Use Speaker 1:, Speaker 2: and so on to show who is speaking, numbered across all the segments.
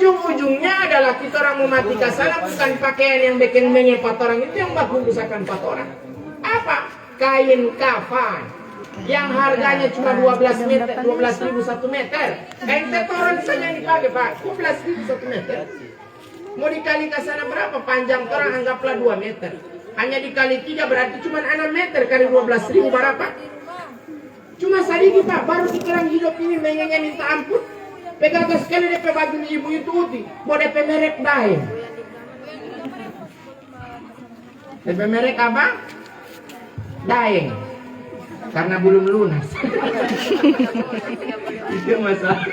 Speaker 1: ujung-ujungnya adalah kita orang mau mati ke sana bukan pakaian yang bikin menyepat orang itu yang baku rusakan 4 orang. Apa? Kain kafan yang harganya cuma 12 meter, 12.000 1 meter. Kain setoran saja yang dipakai Pak, 12.000 1 meter. Mau dikali ke sana berapa? Panjang orang anggaplah 2 meter. Hanya dikali 3 berarti cuma 6 meter kali 12.000 berapa? Cuma sedikit Pak, baru sekarang hidup ini mengenai minta ampun. Pegang sekali DP baju ibu itu uti, mau DP merek daeng. DP merek apa? Daeng. Karena belum lunas. Itu masalah.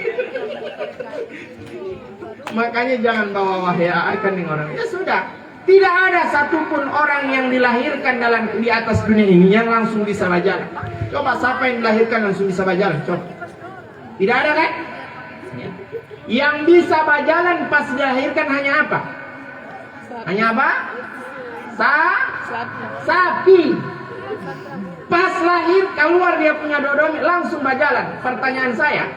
Speaker 1: Makanya jangan bawa wahyakan dengan orang. Ya sudah, tidak ada satupun orang yang dilahirkan di atas dunia ini yang langsung bisa berjalan. Coba siapa yang dilahirkan langsung bisa berjalan? Coba. Tidak ada kan? Ya. Yang bisa berjalan pas dilahirkan hanya apa? Hanya apa? Sapi. Pas lahir keluar dia punya dodol langsung berjalan. Pertanyaan saya,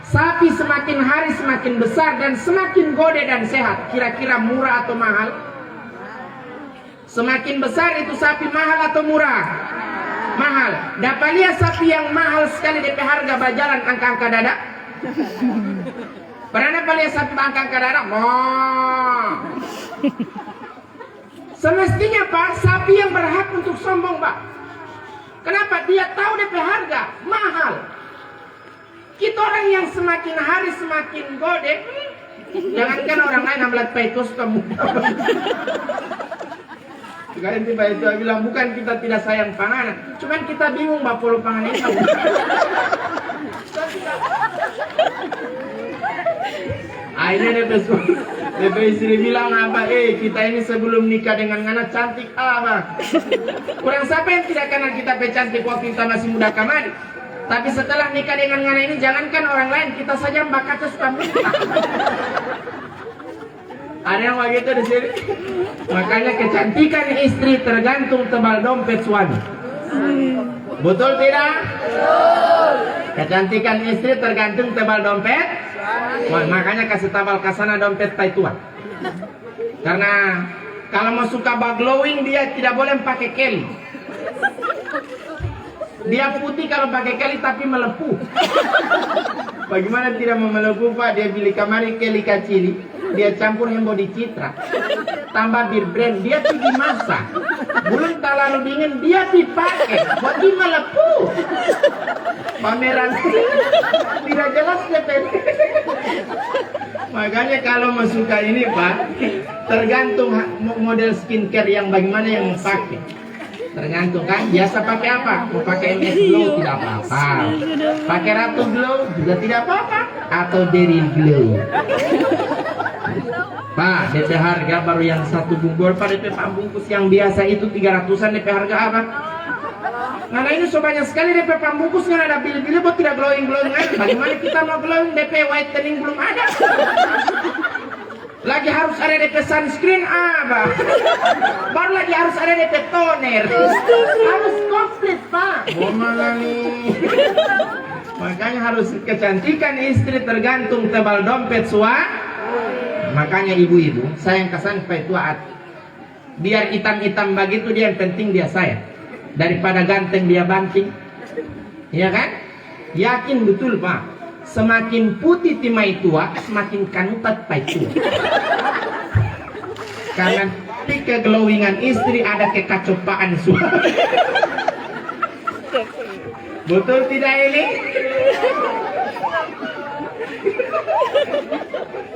Speaker 1: sapi semakin hari semakin besar dan semakin gede dan sehat, kira-kira murah atau mahal? Semakin besar itu sapi mahal atau murah? Mahal. Dapat lihat sapi yang mahal sekali DP harga berjalan angka-angka dada? Pernah dapat lihat sapi angka-angka dada? Semestinya Pak, sapi yang berhak untuk sombong Pak. Kenapa? Dia tahu DP harga mahal. Kita orang yang semakin hari semakin gede, jangankan orang lain ambil petos kamu. Sekarang tiba itu bilang bukan kita tidak sayang panganan, cuman kita bingung bapak panganan itu. Akhirnya DP istri bilang apa? Kita ini sebelum nikah dengan Ngana cantik apa? Kurang siapa yang tidak kenal kita cantik waktu kita masih muda kamari. Tapi setelah nikah dengan Ngana ini jangankan orang lain, kita saja bakatnya suka minta. Ada yang begitu di sini. Makanya kecantikan istri tergantung tebal dompet suami. Betul tidak? Betul. Kecantikan istri tergantung tebal dompet. Wah, makanya kasih tabal ke sana dompet tai tua. Karena kalau mau suka glowing dia tidak boleh pakai keli. Dia putih kalau pakai keli tapi melepuh. Bagaimana tidak mau melepuh Pak? Dia beli kamari keli kacili, dia campur yang body citra, tambah bir brand, dia pergi masak. Belum terlalu dingin dia dipakai, body melepuh. Pameran tidak jelas DP. Makanya kalau mau suka ini Pak, tergantung model skincare yang bagaimana yang mau pakai. Tergantung kan, biasa pakai apa? Mau pakai MS Glow tidak apa-apa, pakai Ratu Glow juga tidak apa-apa, atau Daryl Glow. Pak, DP harga baru yang 1 bungkus. Pak, DP pambungkus yang biasa itu 300-an DP harga apa? Nah ini so banyak sekali DP pambungkus nggak ada pilih-pilih buat tidak glowing-glowing aja. Bagaimana kita mau glowing DP whitening belum ada? Lagi harus ada DP sunscreen apa? Baru lagi harus ada DP toner. Harus komplit Pak. Makanya harus kecantikan istri tergantung tebal dompet suami. Makanya ibu-ibu sayang kesan Pak tua hati. Biar hitam-hitam begitu dia yang penting dia sayang. Daripada ganteng dia banting. Iya kan? Yakin betul Pak. Semakin putih timai tua, semakin kanutat pai tua. Karena di keglowingan istri ada kekacopaan suami. Betul tidak ini?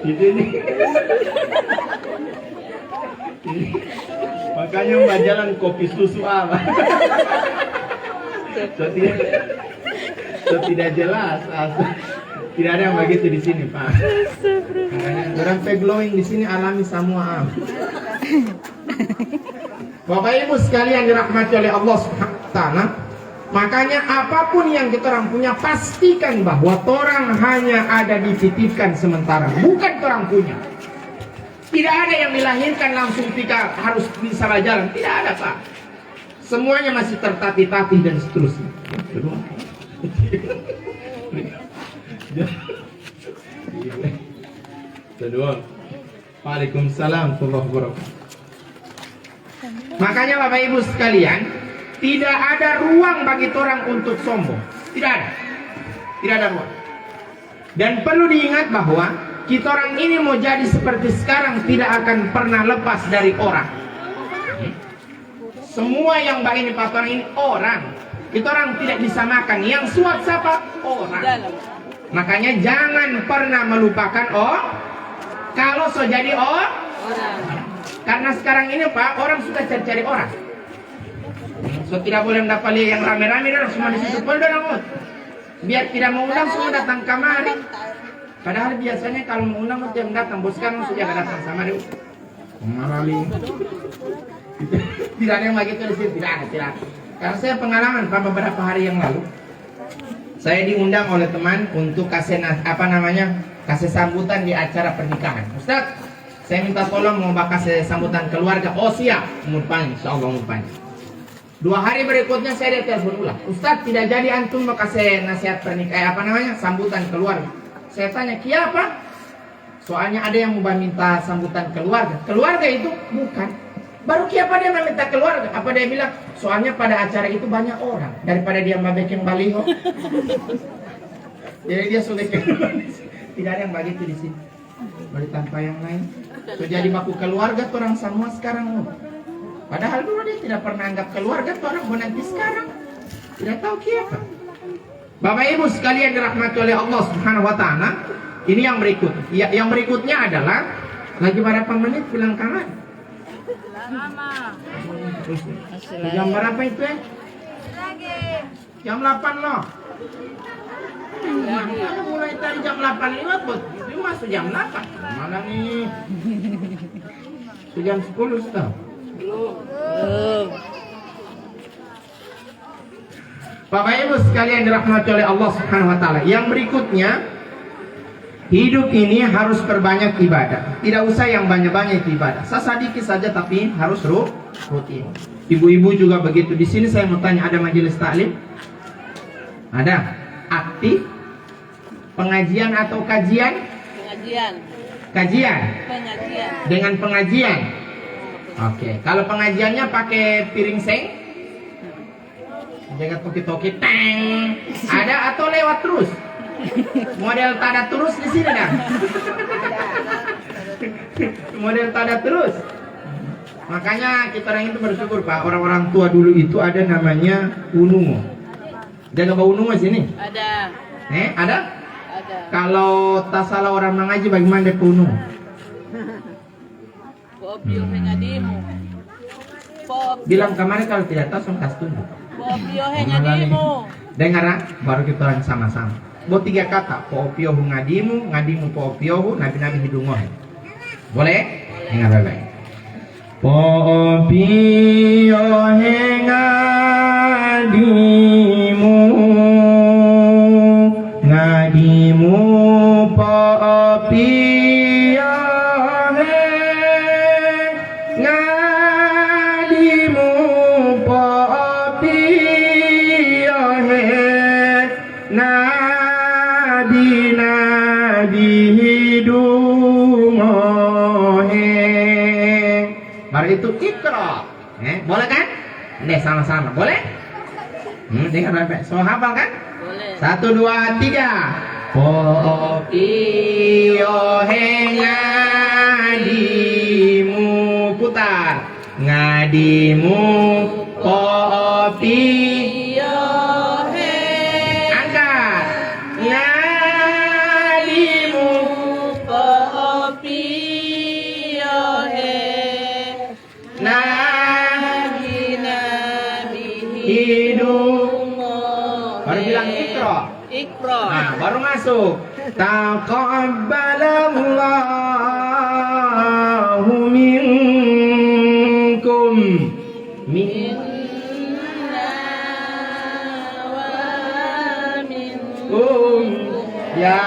Speaker 1: Ini. Makanya mbak jalan kopi susu apa? So tidak jelas. Tidak ada yang begitu di sini Pak. Orang glowing di sini alami semua. Bapak Ibu sekalian dirahmati oleh Allah Subhanahu wa taala. Makanya apapun yang kita orang punya pastikan bahwa orang hanya ada dititipkan sementara, bukan orang punya. Tidak ada yang dilahirkan langsung kita harus bisa berjalan. Tidak ada Pak. Semuanya masih tertatih-tatih dan seterusnya. Kedua. Waalaikumsalam warahmatullahi wabarakatuh. Makanya Bapak Ibu sekalian, tidak ada ruang bagi orang untuk sombong. Tidak ada. Tidak ada ruang. Dan perlu diingat bahwa kita orang ini mau jadi seperti sekarang tidak akan pernah lepas dari orang. Semua yang begini Pak orang ini orang. Kita orang tidak disamakan. Yang suat siapa? Orang. Makanya jangan pernah melupakan kalau so jadi orang. Karena sekarang ini Pak, orang suka cari-cari orang. So tidak boleh mendapat yang rame-rame dan semua di situ pun dong. Biar tidak mengundang semua datang kamari. Padahal biasanya kalau mengundang itu yang datang, bos sekarang sudah datang sama dia. Marali. Tidak ada yang begitu di sini, tidak ada. Karena saya pengalaman Pak beberapa hari yang lalu, saya diundang oleh teman untuk kasih kasih sambutan di acara pernikahan. Ustaz, saya minta tolong mau kasih sambutan keluarga. Oh siap, umurpan, insyaallah umurpan. 2 hari berikutnya saya telepon ulang. Ustaz, tidak jadi antum mau kasih nasihat pernikahan sambutan keluarga. Saya tanya, "Kiapa?" Soalnya ada yang mau minta sambutan keluarga. Keluarga itu bukan. Baru kiapa dia meminta keluarga? Apa dia bilang? Soalnya pada acara itu banyak orang daripada dia bikin baliho. Jadi dia sudah tidak ada yang begitu di sini. Beri tanpa yang lain. So, jadi baku keluarga orang semua sekarang. Padahal dulu dia tidak pernah anggap keluarga orang nanti sekarang. Tidak tahu kiapa. Bapak Ibu sekalian dirahmati oleh Allah Subhanahu wa taala, ini yang berikut. Yang berikutnya adalah lagi berapa menit pulang kamar?
Speaker 2: Lama.
Speaker 1: Jam berapa itu ya?
Speaker 2: Lagi.
Speaker 1: Jam 8 loh. Makanya mulai tadi jam 8.05 buat itu masuk jam 8. Mana nih? Jam 10 sudah.
Speaker 2: Belum.
Speaker 1: Bapak Ibu sekalian dirahmati oleh Allah Subhanahu wa taala. Yang berikutnya, hidup ini harus perbanyak ibadah. Tidak usah yang banyak-banyak ibadah. Sedikit saja tapi harus rutin. Ibu-ibu juga begitu. Di sini saya mau tanya, ada majelis taklim? Ada? Aktif? Pengajian atau kajian?
Speaker 2: Pengajian.
Speaker 1: Kajian?
Speaker 2: Pengajian.
Speaker 1: Dengan pengajian? Oke. Kalau pengajiannya pakai piring seng? Jangan toki-toki teng. Ada atau lewat terus? Model tada terus di sini dah. Model tada terus. Makanya kita orang itu bersyukur Pak. Orang-orang tua dulu itu ada namanya unungo. Jaga bau unungo sini.
Speaker 2: Ada.
Speaker 1: Ada?
Speaker 2: Ada.
Speaker 1: Kalau tak salah orang mengaji bagaimana dia unungo?
Speaker 2: Popio hengadimu.
Speaker 1: Bilang kemarin kalau tidak tahu song kas tunjuk.
Speaker 2: Popio hengadimu.
Speaker 1: Dengar baru kita orang sama-sama. Buat 3 kata, popio hu ngadimu, ngadimu popio hu, nabi-nabi hidungoh. Boleh? Dengar baik-baik. Popio he ngadimu, ngadimu popio he, ngadimu popio he, nabi hidungohe. Baru itu ikra. Boleh kan? Nih sama-sama. Boleh? Dengar baik-baik. So hafal kan?
Speaker 2: Boleh.
Speaker 1: 1, 2, 3. Popio he ngadimu. Putar. Ngadimu popio. Angkat. Ngadimu
Speaker 2: Popio he.
Speaker 1: nabi
Speaker 2: Nabi
Speaker 1: hidung. Baru bilang ikra.
Speaker 2: Ikra.
Speaker 1: Nah, baru masuk. Taqabbalallahu minkum. Ya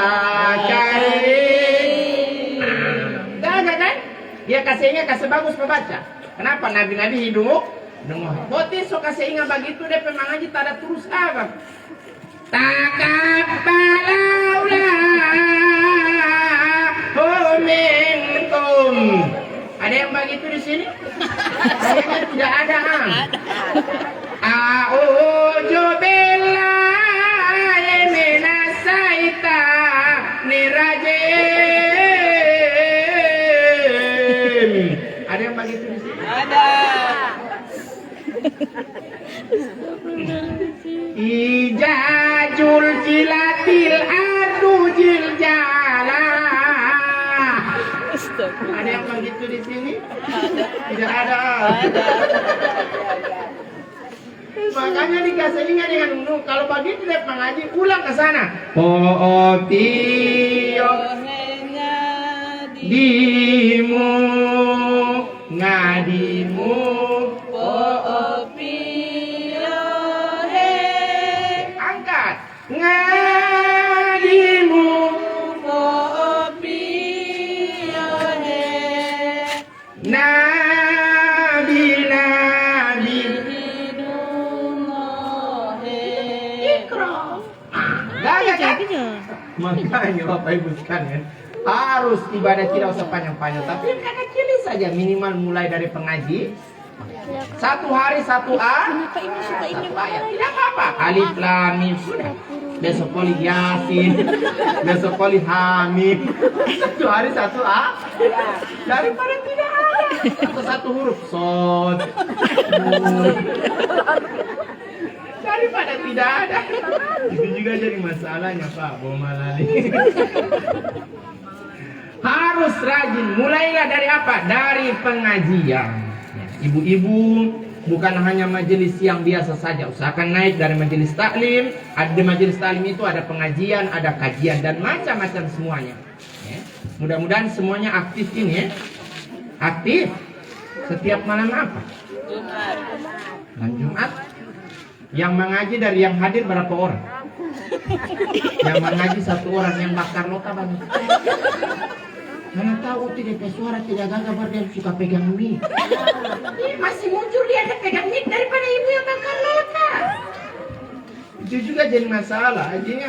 Speaker 1: karim. Kan? Dia kasihnya kasih bagus membaca. Kenapa? Nabi-nabi hidung. Botis so kasih ingat begitu dia memang aja tak ada terus apa. Takabbalallahu mentum. Ada yang begitu di sini? Kayaknya tidak ada. A'udzu billahi minasyaitonir rajim. Ada yang begitu di sini?
Speaker 2: Ada.
Speaker 1: Ijajul jilatil ardu jiljala. Ada yang begitu di sini? Tidak ada. Makanya dikasih ingat dengan kalau begitu deh mengaji ulang ke sana. Pootio dimu ngadimu angkat ngadimu nabi nabi makanya Bapak Ibu sekalian harus ibadah tidak usah panjang-panjang, tapi yang kecil saja, minimal mulai dari pengaji 1 hari 1 ayat, tidak apa-apa. Alif lam mim sudah. Besok poli Yasin, besok poli Hamid. 1 hari 1 ayat daripada tidak ada. Atau 1 huruf Sod. Daripada tidak ada. Itu juga jadi masalahnya Pak Bomalali. Harus rajin. Mulailah dari apa? Dari pengajian. Ibu-ibu, bukan hanya majelis yang biasa saja. Usahakan naik dari majelis taklim. Di majelis taklim itu ada pengajian, ada kajian dan macam-macam semuanya. Mudah-mudahan semuanya aktif ini ya. Aktif. Setiap malam apa? Malam Jumat. Yang mengaji dari yang hadir berapa orang? Yang mengaji 1 orang, yang bakar nota banyak. Mana tahu tidak suara tidak gagah dia suka pegang mic. Masih muncul dia ada pegang mic daripada ibu yang bakar nota. Itu juga jadi masalah. Ajinya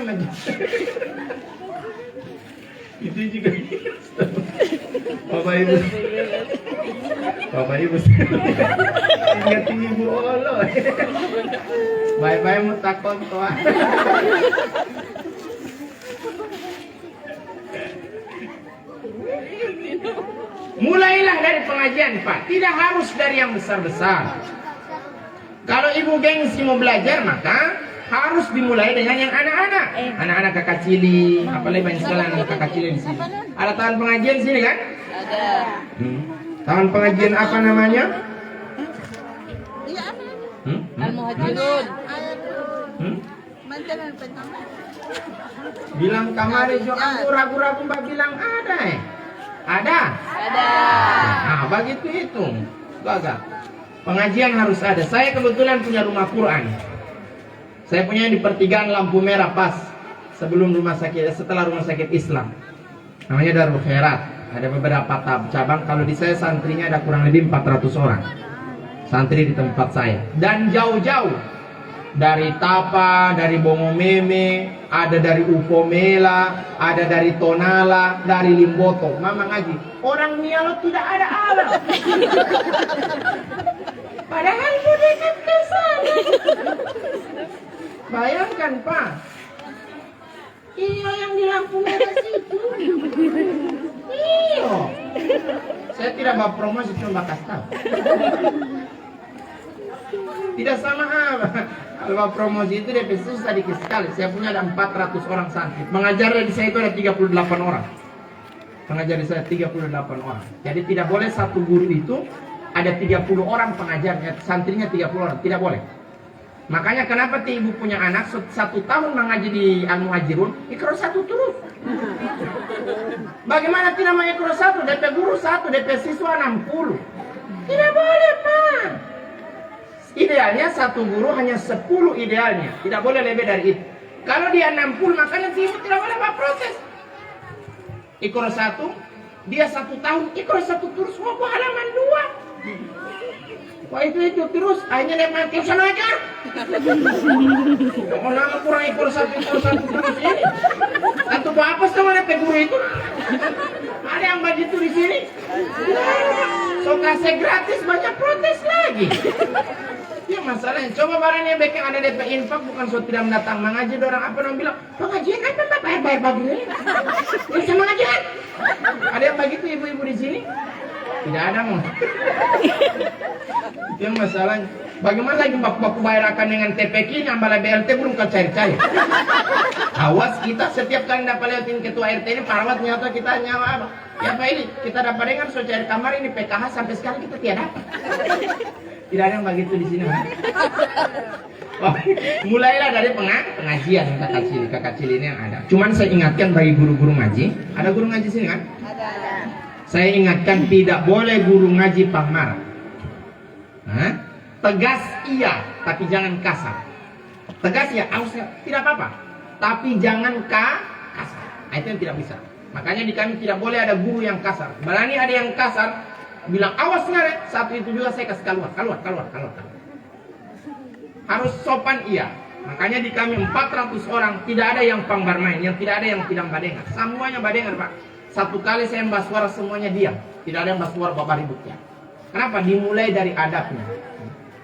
Speaker 1: itu juga. Bapak Ibu. Bapak Ibu. Ingat ibu Allah. Bye-bye mutakon toa. Mulailah dari pengajian Pak, tidak harus dari yang besar-besar. Kalau ibu gengsi mau belajar maka harus dimulai dengan yang anak-anak. Anak-anak kakak cili, apalagi banyak sekali anak kakak cili di sini. Ada tahun pengajian di sini kan?
Speaker 2: Ada.
Speaker 1: Tahun pengajian apa namanya?
Speaker 2: Al-Muhajirun.
Speaker 1: Bilang kamari jo aku ragu-ragu mbak bilang ada Ada?
Speaker 2: Ada.
Speaker 1: Nah, begitu itu. Gagah. Pengajian harus ada. Saya kebetulan punya rumah Quran. Saya punya di pertigaan lampu merah pas sebelum setelah rumah sakit Islam. Namanya Darul Khairat. Ada beberapa cabang. Kalau di saya santrinya ada kurang lebih 400 orang. Santri di tempat saya. Dan jauh-jauh. Dari Tapa, dari Bongomeme, ada dari Upomela, ada dari Tonala, dari Limboto. Mama ngaji. Orang Nialo tidak ada alam. Padahal itu dekat ke sana. Bayangkan Pak. Iya yang di lampu merah situ. Iya. Saya tidak mau promosi, cuma kasih tahu. Tidak sama apa. Kalau promosi itu DP sedikit sekali. Saya punya ada 400 orang santri. Mengajar di saya itu ada 38 orang. Pengajar di saya 38 orang. Jadi tidak boleh satu guru itu ada 30 orang pengajarnya, santrinya 30 orang. Tidak boleh. Makanya kenapa ibu punya anak 1 tahun mengaji di Al-Muhajirun, ikro 1 terus. Bagaimana tidak mau ikro 1? DP guru 1, DP siswa 60. Tidak boleh Pak. Idealnya 1 guru hanya 10 idealnya. Tidak boleh lebih dari itu. Kalau dia 60 makanya ibu tidak boleh protes. Ikro 1, dia 1 tahun, ikro 1 terus, mau halaman 2. Wah itu terus, akhirnya dia mati sana aja. Mau lama kurang ikro 1 terus ini. 1 apa sama guru itu? Ada yang begitu di sini? So kasih gratis banyak protes lagi. Ya masalahnya, coba barang yang bikin ada DP infak bukan so tidak mendatang mengaji, orang apa orang bilang pengajian apa Pak bayar begini? Bisa mengajian? Ada yang begitu ibu-ibu di sini? Tidak ada mau. Itu yang masalahnya. Bagaimana lagi baku bayarkan dengan TPK yang bala BLT belum cair-cair. Awas kita setiap kali dapat liatin ketua RT ini parawat nyata kita nyawa apa? Ya Pak ini kita dapat dengar so cair kamar ini PKH sampai sekarang kita tiada dapat. Tidak ada yang begitu di sini. Wah, mulailah dari pengajian kakak cili ini yang ada. Cuman saya ingatkan bagi guru-guru ngaji, ada guru ngaji sini kan?
Speaker 2: Ada. Saya
Speaker 1: Saya ingatkan tidak boleh guru ngaji marah. Tegas iya, tapi jangan kasar. Tegas ya, harusnya tidak apa-apa, tapi jangan kasar. Itu yang tidak bisa. Makanya di kami tidak boleh ada guru yang kasar. Berani ada yang kasar, bilang awas ngare, satu itu juga saya kasih keluar. Harus sopan iya. Makanya di kami 400 orang tidak ada yang pangbarmain, yang tidak ada yang tidak badengar. Semuanya badengar Pak. Satu kali saya membahas suara semuanya diam. Tidak ada yang bahas suara bapak ributnya. Kenapa? Dimulai dari adabnya.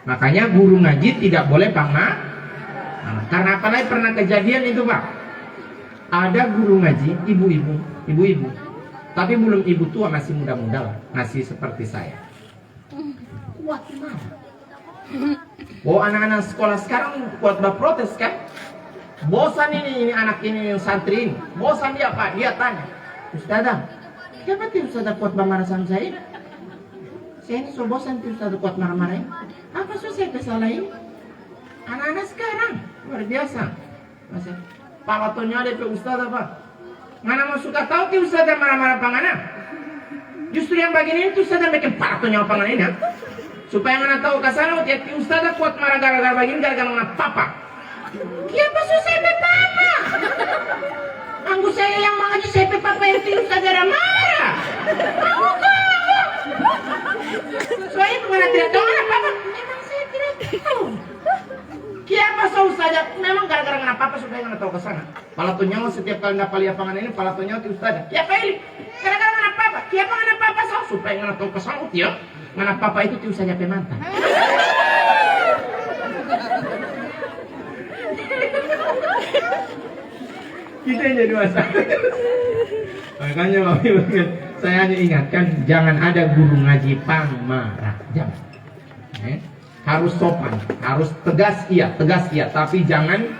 Speaker 1: Makanya guru ngaji tidak boleh pangma. Karena apalagi pernah kejadian itu Pak. Ada guru ngaji ibu-ibu. Tapi belum ibu tua, masih muda-muda lah. Masih seperti saya. Kuat gimana? Oh anak-anak sekolah sekarang kuat berprotes kan? Bosan ini anak ini santri ini. Bosan dia Pak. Dia tanya, Ustazah, kenapa tuh Ustazah kuat marah sama saya? Saya ini so bosan tuh Ustazah kuat marah-marah. Apa so saya kesalah ini? Anak-anak sekarang luar biasa. Masa palatonya ada pe Ustazah Pak. Mana mau suka tahu ti Ustazah marah-marah pangana? Justru yang begini itu Ustazah bikin palatonya pangan ini. Supaya mana tahu kasana ti Ustazah kuat marah gara-gara begini gara-gara mana papa. Kenapa so saya pe papa? Anggu saya yang mengaji saya pe papa yang ti Ustazah marah. Mau kau? Soalnya pengen tidak tahu apa-apa. Memang saya tidak tahu. Kenapa so saja? Memang gara-gara kenapa apa supaya nggak tahu ke sana. Palatonya setiap kali dapat liapangan ini palatonya ti Ustazah. Kenapa ini? Gara-gara kenapa apa? Kenapa kenapa apa so supaya nggak tahu ke sana ya? Kenapa apa itu ti Ustazah pe mantan. Kita yang jadi masalah. Makanya Bapak Ibu, saya hanya ingatkan jangan ada guru ngaji pangmarah. Jangan. Harus sopan, harus tegas iya, tapi jangan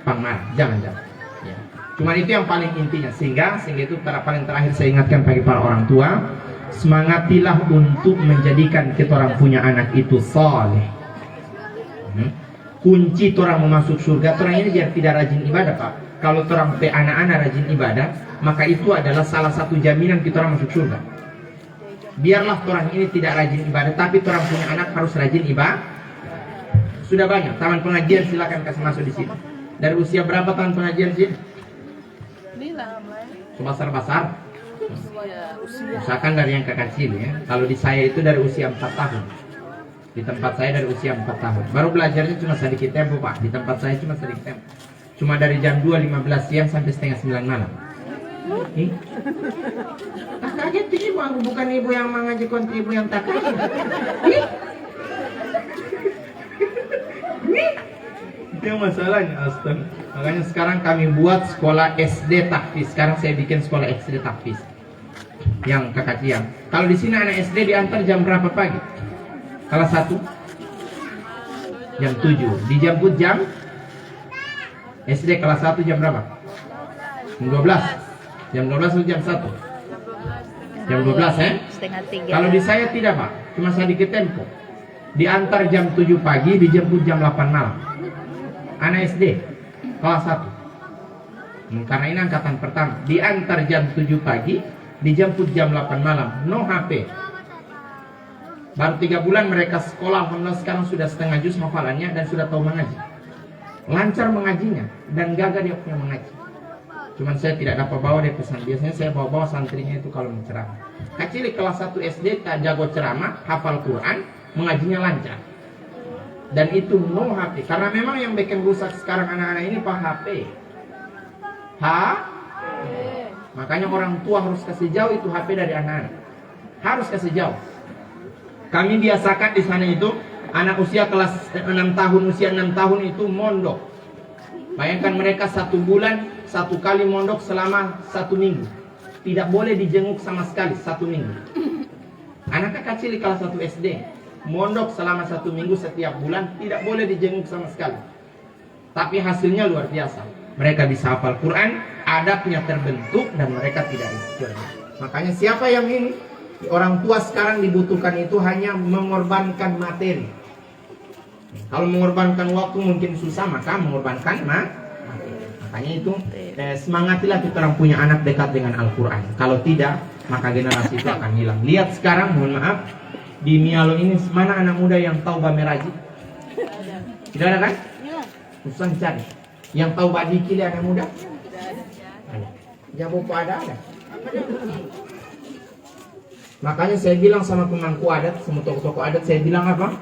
Speaker 1: pangmarah. Jangan. Ya. Cuma itu yang paling intinya sehingga itu paling terakhir saya ingatkan bagi para orang tua, semangatilah untuk menjadikan kita orang punya anak itu saleh. Kunci orang mau masuk surga, orang ini biar tidak rajin ibadah Pak. Kalau orang pe anak-anak rajin ibadah, maka itu adalah salah satu jaminan kita orang masuk surga. Biarlah orang ini tidak rajin ibadah, tapi orang punya anak harus rajin ibadah. Sudah banyak taman pengajian, silakan kasih masuk di sini. Dari usia berapa taman pengajian sih? Sebesar-besar. Usahakan dari yang kecil ya. Kalau di saya itu dari usia 4 tahun. Di tempat saya dari usia 4 tahun. Baru belajarnya cuma sedikit tempo Pak. Di tempat saya cuma sedikit tempo. Cuma dari jam 2.15 siang sampai setengah 9 malam. Tak kaget ibu, aku bukan ibu yang mengaji kontri, ibu yang tak kaget. Itu yang masalahnya, astaga. Makanya sekarang kami buat sekolah SD tahfiz. Sekarang saya bikin sekolah SD tahfiz. Yang kekecilan. Kalau di sini anak SD diantar jam berapa pagi? Kelas 1 jam 7. Dijemput jam SD kelas 1 jam berapa? Jam 12. Jam 12 atau jam 1? Jam 12
Speaker 2: Setengah 3.
Speaker 1: Kalau di saya tidak Pak, cuma sedikit tempo. Diantar jam 7 pagi, dijemput jam 8 malam. Anak SD kelas 1. Karena ini angkatan pertama. Diantar jam 7 pagi, dijemput jam 8 malam. No HP. Baru 3 bulan mereka sekolah, sekarang sudah setengah juz hafalannya dan sudah tahu mengaji. Lancar mengajinya dan gagah dia punya mengaji. Cuman saya tidak dapat bawa dia pesan. Biasanya saya bawa santrinya itu kalau menceramah. Kecil kelas 1 SD tak jago ceramah, hafal Quran, mengajinya lancar. Dan itu no HP. Karena memang yang bikin rusak sekarang anak-anak ini Pak HP. Makanya orang tua harus kasih jauh itu HP dari anak-anak. Harus kasih jauh. Kami biasakan di sana itu anak usia kelas 6 tahun, usia 6 tahun itu mondok. Bayangkan mereka 1 bulan 1 kali mondok selama 1 minggu. Tidak boleh dijenguk sama sekali 1 minggu. Anak kecil di kelas 1 SD mondok selama 1 minggu setiap bulan, tidak boleh dijenguk sama sekali. Tapi hasilnya luar biasa. Mereka bisa hafal Quran, adabnya terbentuk, dan mereka tidak insecure. Makanya siapa yang ini? Orang tua sekarang dibutuhkan itu hanya mengorbankan materi. Kalau mengorbankan waktu mungkin susah, maka mengorbankan materi. Makanya itu semangatilah kita orang punya anak dekat dengan Al-Quran. Kalau tidak, maka generasi itu akan hilang. Lihat sekarang, mohon maaf, di Mialo ini mana anak muda yang tahu Bameraji? Tidak ada kan? Susah cari. Yang tahu Badikili anak muda? Ada. Jabopo ada. Makanya saya bilang sama pemangku adat, sama tokoh-tokoh adat, saya bilang apa?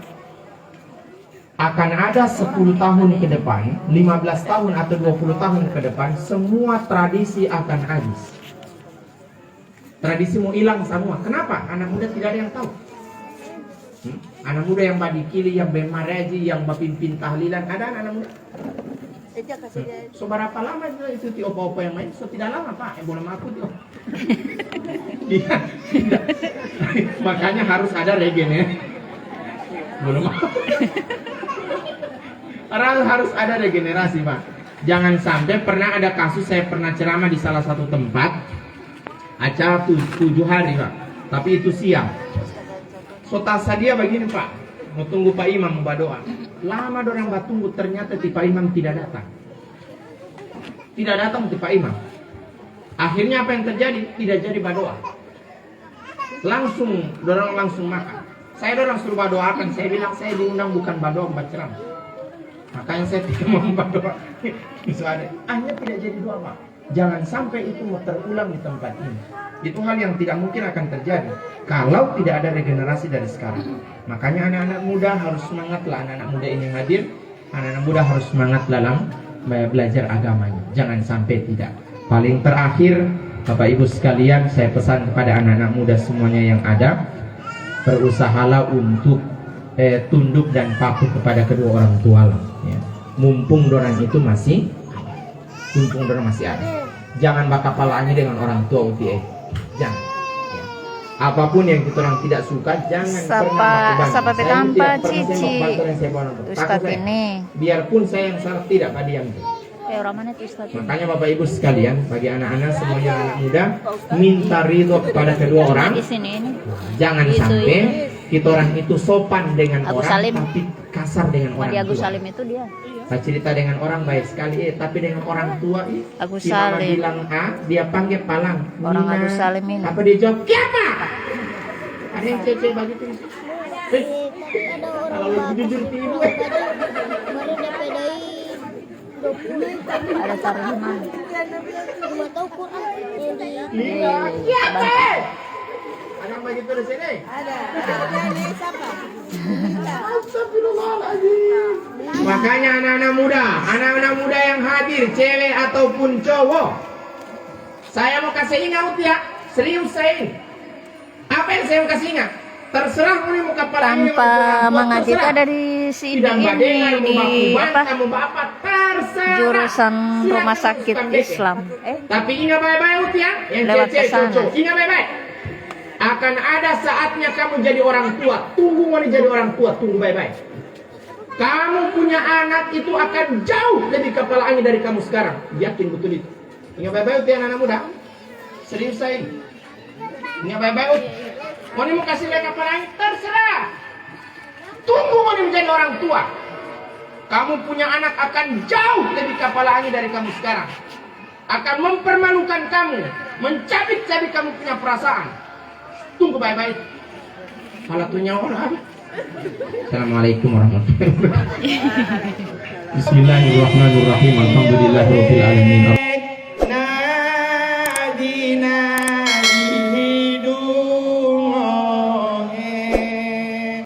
Speaker 1: Akan ada 10 tahun ke depan, 15 tahun atau 20 tahun ke depan, semua tradisi akan habis. Tradisi mau hilang semua. Kenapa? Anak muda tidak ada yang tahu. Anak muda yang Badikili, yang Bemaraji, yang bapimpin tahlilan, ada anak muda. So berapa lama itu opa-opa yang main? So tidak lama Pak, boleh aku tuh. Iya, tidak. Makanya harus ada regen ya. Belum. Harus ada regenerasi Pak. Jangan sampai pernah ada kasus, saya pernah ceramah di salah satu tempat, acara 7 hari Pak, tapi itu siang. So tasadia begini Pak, mau tunggu Pak Imam mau doa. Lama dorang tunggu, ternyata Pak Imam tidak datang. Tidak datang Pak Imam. Akhirnya apa yang terjadi? Tidak jadi berdoa. Dorang langsung makan. Saya dorang suruh berdoakan. Saya bilang saya diundang bukan berdoa, berceramah. Makanya saya tidak mau berdoa. Hanya tidak jadi doa Pak. Jangan sampai itu mau terulang di tempat ini. Itu hal yang tidak mungkin akan terjadi kalau tidak ada regenerasi dari sekarang. Makanya anak-anak muda harus semangatlah, anak-anak muda ini yang hadir. Anak-anak muda harus semangat dalam belajar agamanya. Jangan sampai tidak. Paling terakhir, Bapak Ibu sekalian, saya pesan kepada anak-anak muda semuanya yang ada, berusahalah untuk tunduk dan patuh kepada kedua orang tua lah. Ya. Mumpung dorang itu masih ada. Jangan bakapalanya dengan orang tua UTE. Jangan. Ya. Apapun yang kita orang tidak suka, jangan pernah
Speaker 2: Sapa petampa cici.
Speaker 1: Ustaz ini. Biarpun saya yang salah, tidak pada diam. Makanya Bapak Ibu sekalian, bagi anak-anak semuanya anak muda, minta ridho kepada kedua orang. Jangan sampai kita orang itu sopan dengan
Speaker 2: Agus
Speaker 1: orang,
Speaker 2: Salim.
Speaker 1: tapi kasar dengan orang tua.
Speaker 2: Agus Salim itu dia.
Speaker 1: Saya cerita dengan orang baik sekali, tapi dengan orang tua,
Speaker 2: Agus
Speaker 1: si mama
Speaker 2: Salim.
Speaker 1: bilang A, dia panggil Palang.
Speaker 2: Orang
Speaker 1: Nina.
Speaker 2: Agus Salim ini.
Speaker 1: Apa dia jawab? Kiapa? Ada yang cece begitu. Kalau lebih jujur ke ibu.
Speaker 2: Ada Tariman.
Speaker 1: Kiapa? Ada yang begitu di sini? Ada. Astagfirullahaladzim. Makanya anak-anak muda yang hadir, cewek ataupun cowok, saya mau kasih ingat ya, serius saya ini. Apa yang saya mau kasih ingat? Terserah mau kepala
Speaker 2: Tanpa mengaji itu ada di sini di apa?
Speaker 1: Terserah.
Speaker 2: Jurusan Rumah Sakit
Speaker 1: Silakan
Speaker 2: Islam.
Speaker 1: Tapi ingat baik-baik ya, yang
Speaker 2: Lewat
Speaker 1: cewek
Speaker 2: kesana.
Speaker 1: cowok, ingat baik-baik. Akan ada saatnya kamu jadi orang tua. Tunggu mau jadi orang tua, tunggu baik-baik. Kamu punya anak itu akan jauh lebih kepala angin dari kamu sekarang. Yakin betul itu. Ingat baik-baik ya anak muda. Serius saya ini. Ingat baik-baik. Mau kasih lihat kepala angin, terserah. Tunggu mau menjadi orang tua. Kamu punya anak akan jauh lebih kepala angin dari kamu sekarang. Akan mempermalukan kamu, mencabik-cabik kamu punya perasaan. Tunggu baik-baik. Falatunya orang. Assalamualaikum warahmatullahi wabarakatuh. Bismillahirrahmanirrahim. Alhamdulillahirabbil alamin.